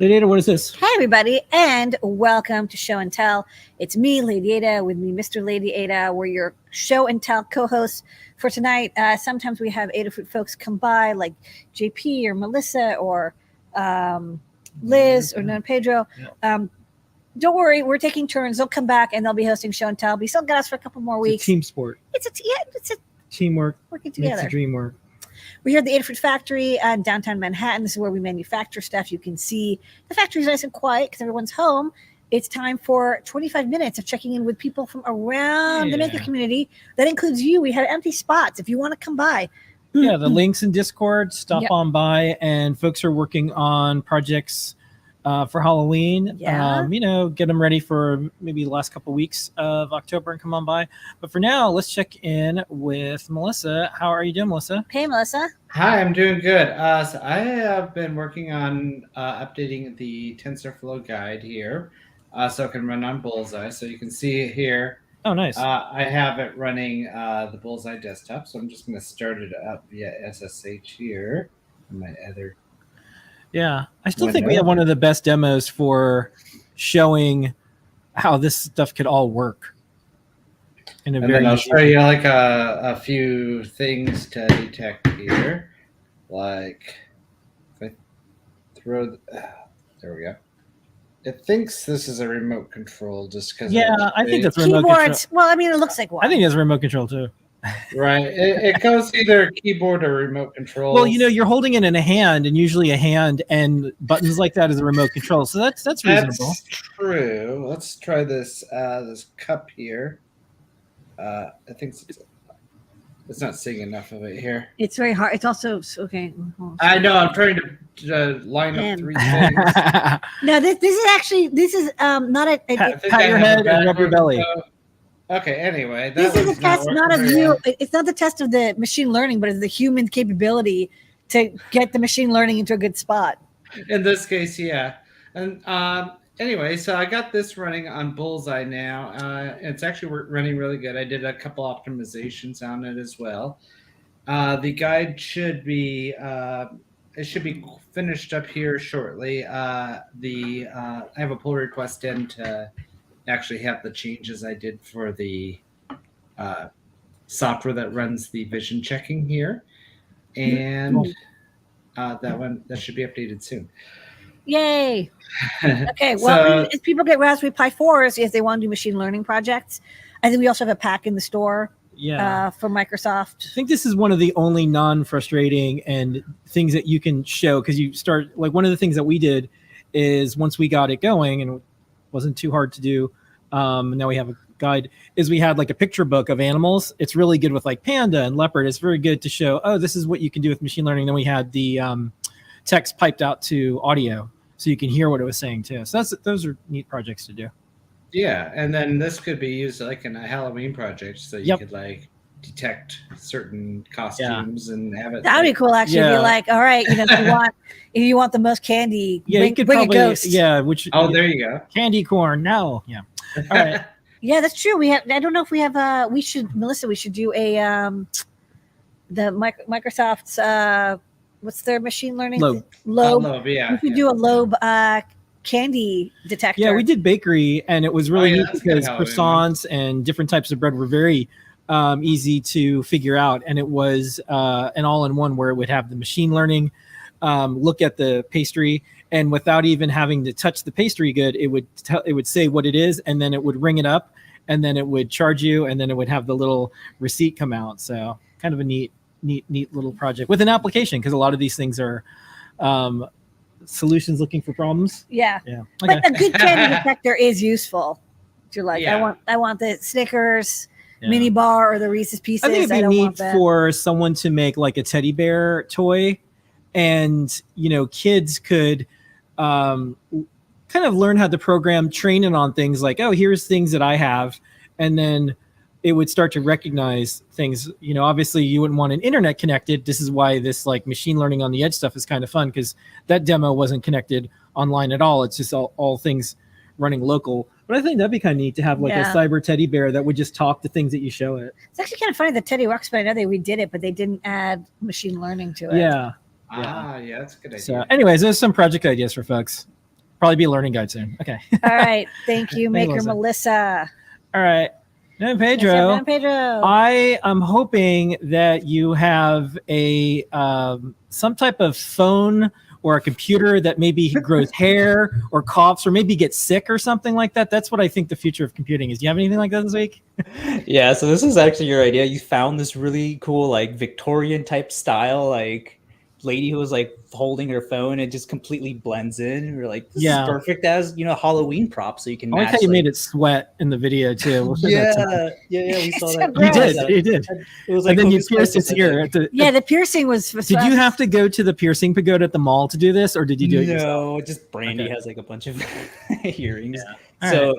Lady Ada, what is this? Hi, everybody, and welcome to Show and Tell. It's me, Lady Ada, with me, Mr. Lady Ada. We're your Show and Tell co-hosts for tonight. Sometimes we have Adafruit folks come by, like JP or Melissa or Liz or Noe and Pedro. Yeah. Don't worry, we're taking turns. They'll come back and they'll be hosting Show and Tell. We still got us for a couple more weeks. It's a team sport. It's a teamwork. Working together. It's a dream work. We're here at the Adafruit Factory in downtown Manhattan. This is where we manufacture stuff. You can see the factory's nice and quiet because everyone's home. It's time for 25 minutes of checking in with people from around the maker community. That includes you. We have empty spots if you want to come by. Yeah, the links in Discord. Stop on by, and folks are working on projects for Halloween. Yeah. Get them ready for maybe the last couple weeks of October and come on by. But for now, let's check in with Melissa. How are you doing, Melissa? Hey, Melissa. Hi, I'm doing good. So I have been working on updating the TensorFlow guide here so it can run on Bullseye. So you can see it here. Oh, nice. I have it running the Bullseye desktop. So I'm just going to start it up via SSH here on my other. Yeah, I still think we have one of the best demos for showing how this stuff could all work. And then I'll show you like a few things to detect here. Like if I throw, there we go. It thinks this is a remote control just because. Yeah, I think that's remote control. Keyboards. Well, I mean, it looks like one. I think it's remote control too. Right. It goes either keyboard or remote control. Well, you're holding it in a hand, and usually a hand and buttons like that is a remote control. So that's reasonable. That's true. Let's try this this cup here. I think it's not seeing enough of it here. It's very hard. It's also okay. I know. I'm trying to line up three things. No, this is not a pat your head and rub your belly. Okay, anyway. This is a test not of you. It's not the test of the machine learning, but it's the human capability to get the machine learning into a good spot. In this case, yeah. And anyway, so I got this running on Bullseye now. It's actually running really good. I did a couple optimizations on it as well. The guide should be finished up here shortly. I have a pull request in to actually have the changes I did for the software that runs the vision checking here, and that should be updated soon. Yay! Okay, well, if people get Raspberry Pi 4s if they want to do machine learning projects, I think we also have a pack in the store. Yeah, for Microsoft. I think this is one of the only non-frustrating and things that you can show because you start like one of the things that we did is once we got it going and wasn't too hard to do. Now we have a guide. Is we had like a picture book of animals. It's really good with like panda and leopard. It's very good to show. Oh, this is what you can do with machine learning. Then we had the text piped out to audio, so you can hear what it was saying too. So those are neat projects to do. Yeah, and then this could be used like in a Halloween project, so you could like detect certain costumes and have it. That'd be cool, actually. Be like, all right, if you want the most candy, you could bring probably, a ghost. There you go. Candy corn. No, yeah. All right. Yeah, that's true. We have. I don't know if we have. Melissa. We should do a the Microsoft's what's their machine learning? Lobe. Lobe. Yeah. We could do a Lobe candy detector. Yeah, we did bakery, and it was really neat because croissants and different types of bread were very easy to figure out, and it was an all-in-one where it would have the machine learning look at the pastry, and without even having to touch the pastry good, it would say what it is, and then it would ring it up, and then it would charge you, and then it would have the little receipt come out. So kind of a neat little project with an application, because a lot of these things are solutions looking for problems. Yeah. Okay. But a good candy detector is useful. You're like, I want the Snickers mini bar or the Reese's Pieces. I think it'd be neat for someone to make like a teddy bear toy, and kids could kind of learn how to program, train it on things like, oh, here's things that I have, and then it would start to recognize things. Obviously you wouldn't want an internet connected. This is why this like machine learning on the edge stuff is kind of fun, because that demo wasn't connected online at all. It's just all things running local. But I think that'd be kind of neat to have like a cyber teddy bear that would just talk to things that you show it. It's actually kind of funny that Teddy works, but I know they redid it, but they didn't add machine learning to it. Yeah. Yeah, that's a good idea. So anyways, there's some project ideas for folks. Probably be a learning guide soon. Okay. All right. Thank you, Maker Melissa. Melissa. All right. Noe and Pedro. Yes, Noe and Pedro. I am hoping that you have a some type of phone or a computer that maybe grows hair or coughs or maybe gets sick or something like that. That's what I think the future of computing is. Do you have anything like that this week? Yeah, so this is actually your idea. You found this really cool, like Victorian type style, like lady who was like holding her phone. It just completely blends in. We're like, this is perfect as, you know, Halloween prop. So you can I like how you made it sweat in the video too. We'll yeah, we saw So that. gross. You did. It was And like, then you pierced his ear. The piercing was. Did you have to go to the piercing pagoda at the mall to do this, or did you do it yourself? No, just Brandy has like a bunch of earrings. Yeah. So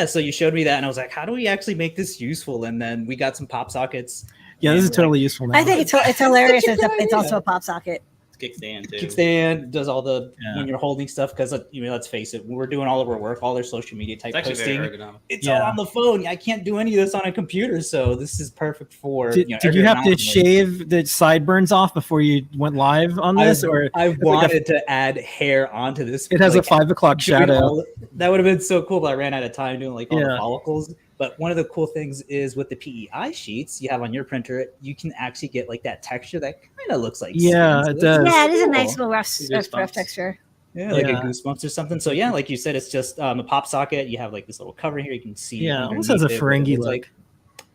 so you showed me that, and I was like, how do we actually make this useful? And then we got some pop sockets. Yeah, this is totally useful now. I think it's hilarious. It's also a pop socket. Kickstand too. Kickstand does all the when you're holding stuff because let's face it, when we're doing all of our work, all their social media type posting, it's all on the phone. I can't do any of this on a computer, so this is perfect for. Did you have to shave the sideburns off before you went live on this, or I wanted to add hair onto this? It has a 5 o'clock shadow. That would have been so cool, but I ran out of time doing like all the follicles. But one of the cool things is with the PEI sheets you have on your printer, you can actually get like that texture that kind of looks like skin. So it does. Yeah, it is a nice little rough texture. Yeah, like a Goosebumps or something. So yeah, like you said, it's just a pop socket. You have like this little cover here. You can see. Yeah, it almost has a Ferengi look. Like.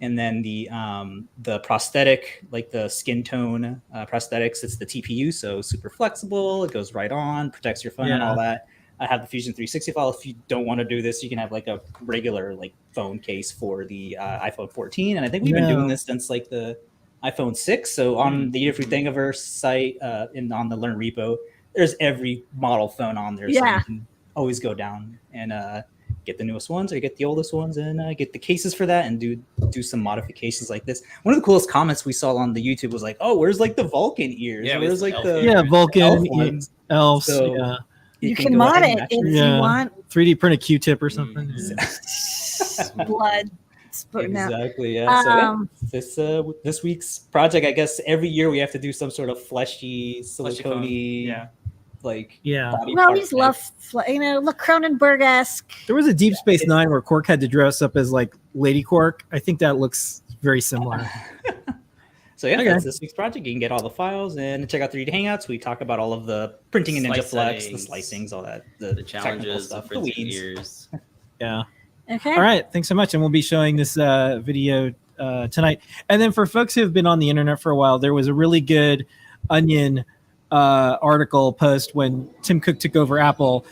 And then the prosthetic, like the skin tone prosthetics, it's the TPU, so super flexible. It goes right on, protects your phone and all that. I have the Fusion 360 file. If you don't want to do this, you can have like a regular like phone case for the iPhone 14. And I think we've been doing this since like the iPhone 6. So on the Adafruit Thingiverse site and on the Learn repo, there's every model phone on there. So you can always go down and get the newest ones or get the oldest ones and get the cases for that and do some modifications like this. One of the coolest comments we saw on the YouTube was like, oh, where's like the Vulcan ears? Yeah, where's like Vulcan elves. So, you can mod it if you want. 3D print a Q-tip or something. Blood. Exactly. Yeah. So this week's project, I guess every year we have to do some sort of fleshy, silicone-y, body well, we just love, look Cronenberg-esque. There was a Deep Space Nine where Quark had to dress up as like Lady Quark. I think that looks very similar. So that's this week's project. You can get all the files and check out 3D Hangouts. We talk about all of the printing in NinjaFlex, the slicings, all that, the challenges, stuff, the weeds. Yeah. Okay. All right. Thanks so much. And we'll be showing this video tonight. And then for folks who have been on the internet for a while, there was a really good Onion article post when Tim Cook took over Apple.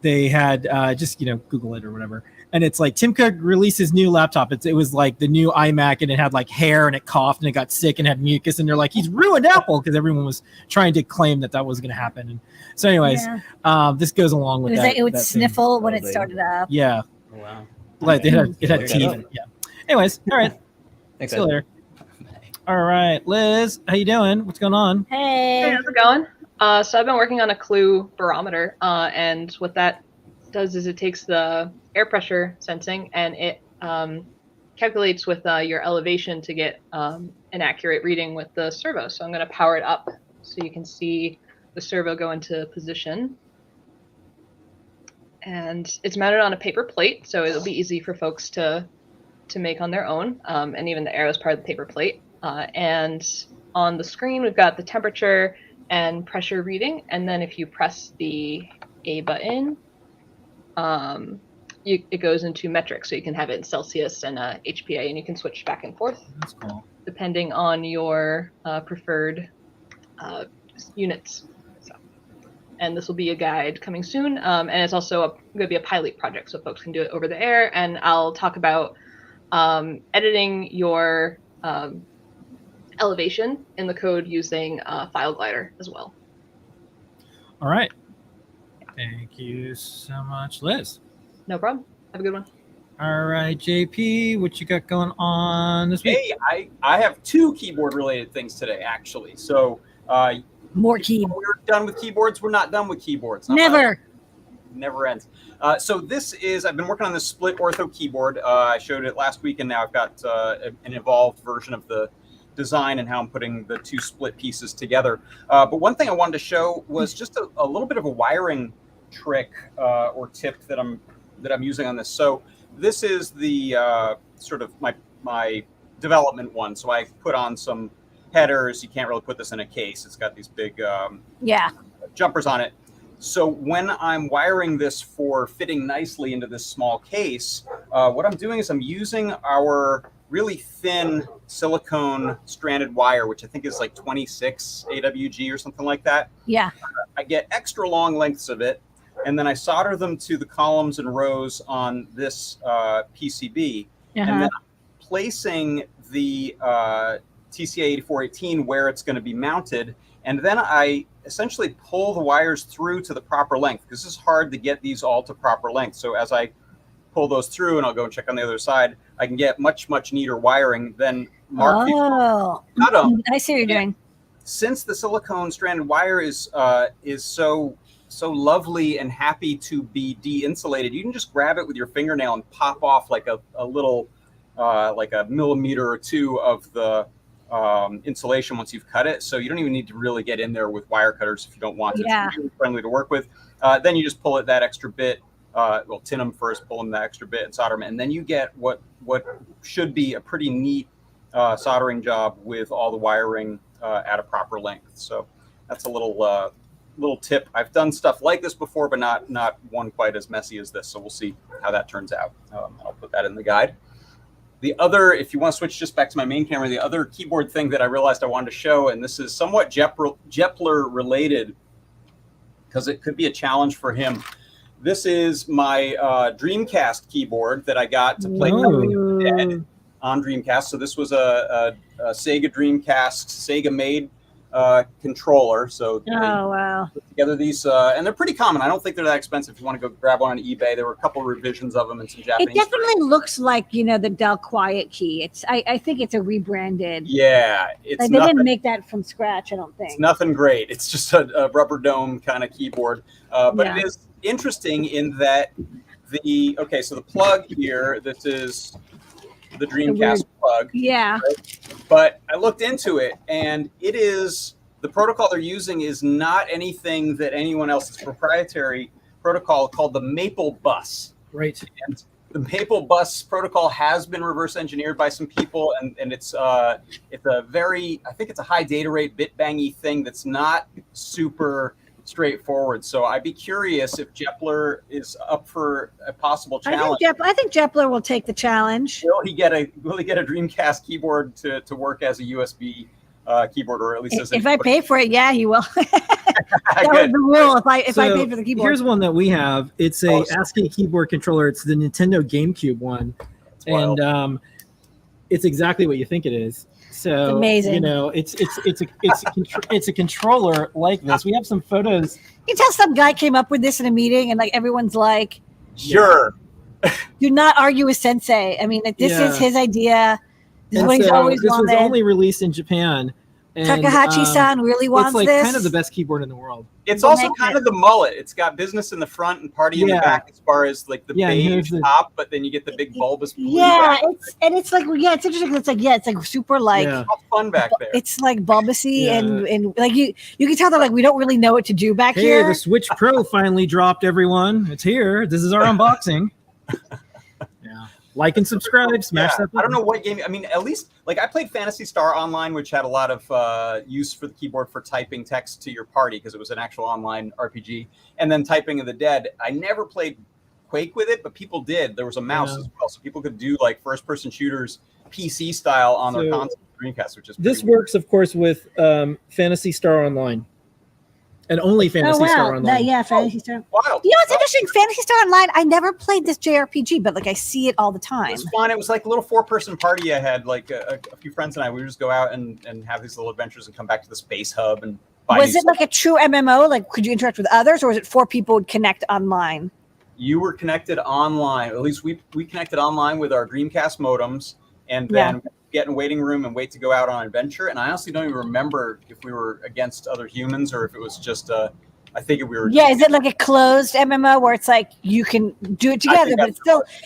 They had just Google it or whatever. And it's like Tim Cook released his new laptop. It was like the new iMac, and it had like hair, and it coughed, and it got sick, and had mucus. And they're like, he's ruined Apple, because everyone was trying to claim that was going to happen. And so, anyways, this goes along with that. It would sniffle when it started up. Yeah. Wow. Like it had teeth. Yeah. Anyways, all right. Thanks. See you later. All right, Liz, how you doing? What's going on? Hey, how's it going? So I've been working on a Clue barometer, and what that does is it takes the air pressure sensing and it calculates with your elevation to get an accurate reading with the servo. So I'm going to power it up so you can see the servo go into position. And it's mounted on a paper plate, so it'll be easy for folks to make on their own. And even the arrow is part of the paper plate. And on the screen, we've got the temperature and pressure reading. And then if you press the A button, it goes into metric, so you can have it in Celsius and HPA, and you can switch back and forth. That's cool. Depending on your preferred units. So, and this will be a guide coming soon, and it's also going to be a pilot project, so folks can do it over the air. And I'll talk about editing your elevation in the code using File Glider as well. All right. Thank you so much, Liz. No problem. Have a good one. All right, JP, what you got going on this week? Hey, I have two keyboard-related things today, actually. So more keyboard. We're done with keyboards. We're not done with keyboards. Never. Never ends. So this is, I've been working on this split ortho keyboard. I showed it last week, and now I've got an evolved version of the design and how I'm putting the two split pieces together. But one thing I wanted to show was just a little bit of a wiring trick or tip that I'm using on this. So this is the sort of my development one. So I put on some headers. You can't really put this in a case. It's got these big jumpers on it. So when I'm wiring this for fitting nicely into this small case, what I'm doing is I'm using our really thin silicone stranded wire, which I think is like 26 AWG or something like that. Yeah. I get extra long lengths of it, and then I solder them to the columns and rows on this PCB. And then I'm placing the TCA 8418 where it's going to be mounted. And then I essentially pull the wires through to the proper length, because this is hard to get these all to proper length. So as I pull those through, and I'll go and check on the other side, I can get much neater wiring than Mark. Oh, I see what you're doing. Since the silicone stranded wire is so lovely and happy to be de-insulated, you can just grab it with your fingernail and pop off like a little like a millimeter or two of the insulation once you've cut it. So you don't even need to really get in there with wire cutters if you don't want to. It's really friendly to work with. Then you just pull it that extra bit. Well, tin them first, pull them that extra bit, and solder them, and then you get what should be a pretty neat soldering job with all the wiring at a proper length. So that's a little tip. I've done stuff like this before, but not one quite as messy as this. So we'll see how that turns out. I'll put that in the guide. The other, if you want to switch just back to my main camera, the other keyboard thing that I realized I wanted to show, and this is somewhat Jepler related, because it could be a challenge for him. This is my Dreamcast keyboard that I got to play Dead on Dreamcast. So this was a Sega Dreamcast, Sega-made controller. So put together these, and they're pretty common. I don't think they're that expensive. If you want to go grab one on eBay, there were a couple of revisions of them in some Japanese. It definitely looks like the Dell Quiet Key. I think it's a rebranded. Yeah, it's like they didn't make that from scratch. I don't think it's nothing great. It's just a rubber dome kind of keyboard, but it is interesting in that so the plug here, this is the Dreamcast plug. Yeah. Right? But I looked into it, and it is, the protocol they're using is not anything that anyone else's proprietary protocol called the Maple Bus. Right. And the Maple Bus protocol has been reverse engineered by some people, and it's a very, I think it's a high data rate, bit bangy thing that's not super straightforward. So I'd be curious if Jepler is up for a possible challenge. I think Jepler will take the challenge. Will he get a Dreamcast keyboard to work as a USB keyboard, or at least if I pay for it? Yeah, he will. That was the rule. If I pay for the keyboard. Here's one that we have. It's a ASCII keyboard controller. It's the Nintendo GameCube one, and it's exactly what you think it is. So it's amazing. It's a controller like this. We have some photos. You can tell some guy came up with this in a meeting, and like everyone's like, "Sure, do not argue with Sensei." I mean, this is his idea. This is what he's always wanted. This was only released in Japan. And, Takahashi-san really wants this. It's like kind of the best keyboard in the world. It's also kind of the mullet. It's got business in the front and party in the back, as far as like the beige top, but then you get the big bulbous blue. Yeah, it's like it's interesting. It's like super like fun back there. It's like bulbousy and like you can tell that like we don't really know what to do back here. The Switch Pro finally dropped, everyone. It's here. This is our unboxing. Like and subscribe, smash that button. I don't know what game. I mean, at least like I played Phantasy Star Online, which had a lot of use for the keyboard for typing text to your party because it was an actual online RPG, and then typing of the Dead. I never played Quake with it, but people did. There was a mouse as well, so people could do like first-person shooters PC style on their console Dreamcast, which is this works, of course, with Phantasy Star Online. And only Phantasy Star Online. Fantasy Star. Wild. You know what's interesting? Fantasy Star Online, I never played this JRPG, but like I see it all the time. It was fun. It was like a little 4-person party I had, like a few friends and I. We would just go out and have these little adventures and come back to the space hub and buy Was it like a true MMO? Like, could you interact with others, or was it 4 people would connect online? You were connected online. At least we connected online with our Dreamcast modems, and then get in a waiting room and wait to go out on an adventure. And I honestly don't even remember if we were against other humans or if it was just I think we were. Yeah, is it like a closed MMO where it's like you can do it together, but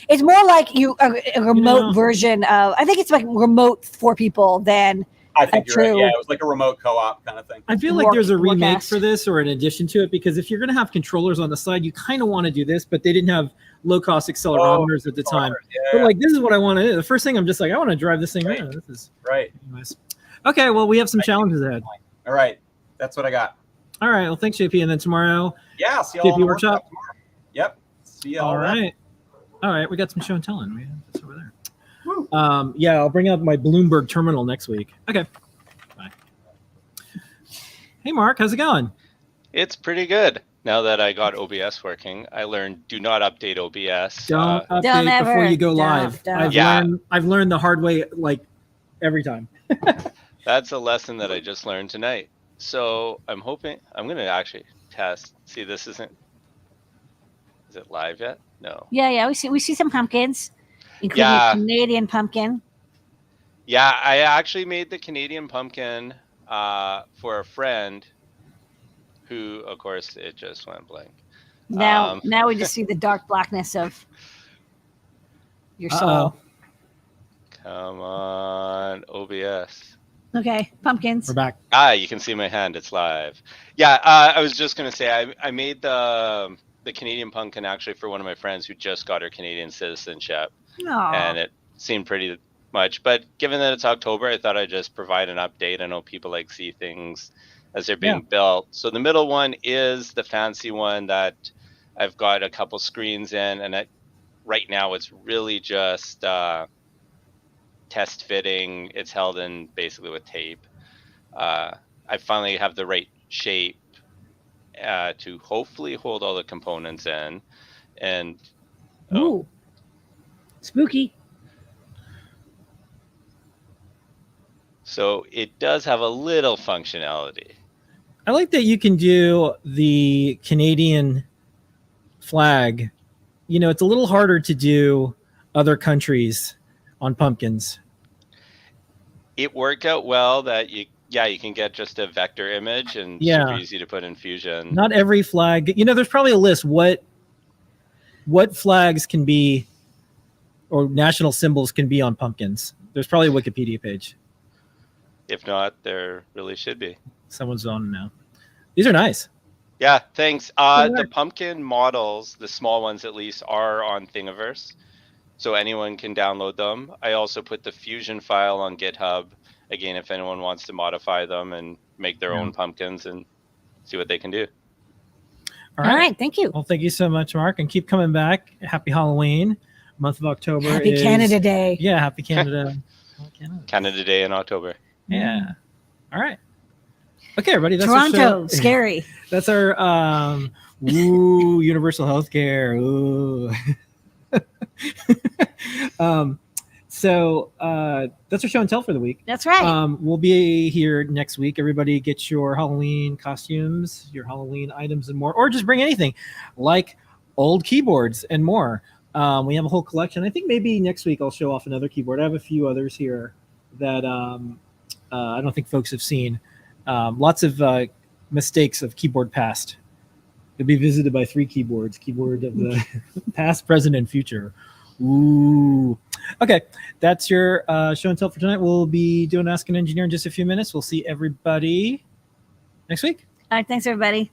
it's more like a remote version of. I think it's like remote 4 people than I think you're right. True. Yeah, it was like a remote co-op kind of thing. I feel like there's a remake Warcast. for this or an addition to it, because if you're going to have controllers on the side, you kind of want to do this, but they didn't have low-cost accelerometers at the time. Yeah. But like, this is what I want to do. The first thing I'm just like, I want to drive this thing Right. around. This is Right. anyways. Okay, well, we have some challenges ahead. All right. That's what I got. All right, well, thanks, JP. And then tomorrow, Yeah, I'll see y'all JP on the workshop. tomorrow. Yep. See y'all. All right. All right, we got some show and telling. We have this over there. Yeah, I'll bring out my Bloomberg terminal next week. Okay. Bye. Hey, Mark, how's it going? It's pretty good. Now that I got OBS working, I learned do not update OBS. Don't update Don't before ever. you go Don't, live. don't. I've learned the hard way, like every time. That's a lesson that I just learned tonight. So I'm hoping I'm going to actually test. See, this isn't. Is it live yet? No. Yeah. We see some pumpkins, including Yeah. a Canadian pumpkin. Yeah, I actually made the Canadian pumpkin for a friend who, of course, it just went blank. Now we just see the dark blackness of your soul. Uh-oh. Come on, OBS. Okay, pumpkins. We're back. You can see my hand. It's live. Yeah, I was just gonna say I made the Canadian pumpkin actually for one of my friends who just got her Canadian citizenship, Aw. and it seemed pretty much. But given that it's October, I thought I'd just provide an update. I know people like see things as they're being built. So the middle one is the fancy one that I've got a couple screens in, and right now it's really just test fitting. It's held in basically with tape. I finally have the right shape to hopefully hold all the components in. And Ooh, spooky. so it does have a little functionality. I like that you can do the Canadian flag. You know, it's a little harder to do other countries on pumpkins. It worked out well that you can get just a vector image and super easy to put in Fusion. Not every flag, you know, there's probably a list what flags can be, or national symbols can be on pumpkins. There's probably a Wikipedia page. If not, there really should be. Someone's on now. These are nice. Yeah, thanks. All The right. pumpkin models, the small ones at least, are on Thingiverse, so anyone can download them. I also put the Fusion file on GitHub, again, if anyone wants to modify them and make their own pumpkins and see what they can do. All right, thank you. Well, thank you so much, Mark, and keep coming back. Happy Halloween. Month of October. Happy Canada Day. Yeah, happy Canada. Canada Day in October. Yeah. All right. Okay, everybody. That's Toronto, our show. scary. That's our universal healthcare. Ooh. So that's our show and tell for the week. That's right. We'll be here next week. Everybody get your Halloween costumes, your Halloween items and more, or just bring anything like old keyboards and more. We have a whole collection. I think maybe next week I'll show off another keyboard. I have a few others here that I don't think folks have seen. Lots of mistakes of keyboard past. You'll be visited by 3 keyboards. Keyboard of the past, present, and future. Ooh. Okay, that's your show and tell for tonight. We'll be doing Ask an Engineer in just a few minutes. We'll see everybody next week. All right, thanks, everybody.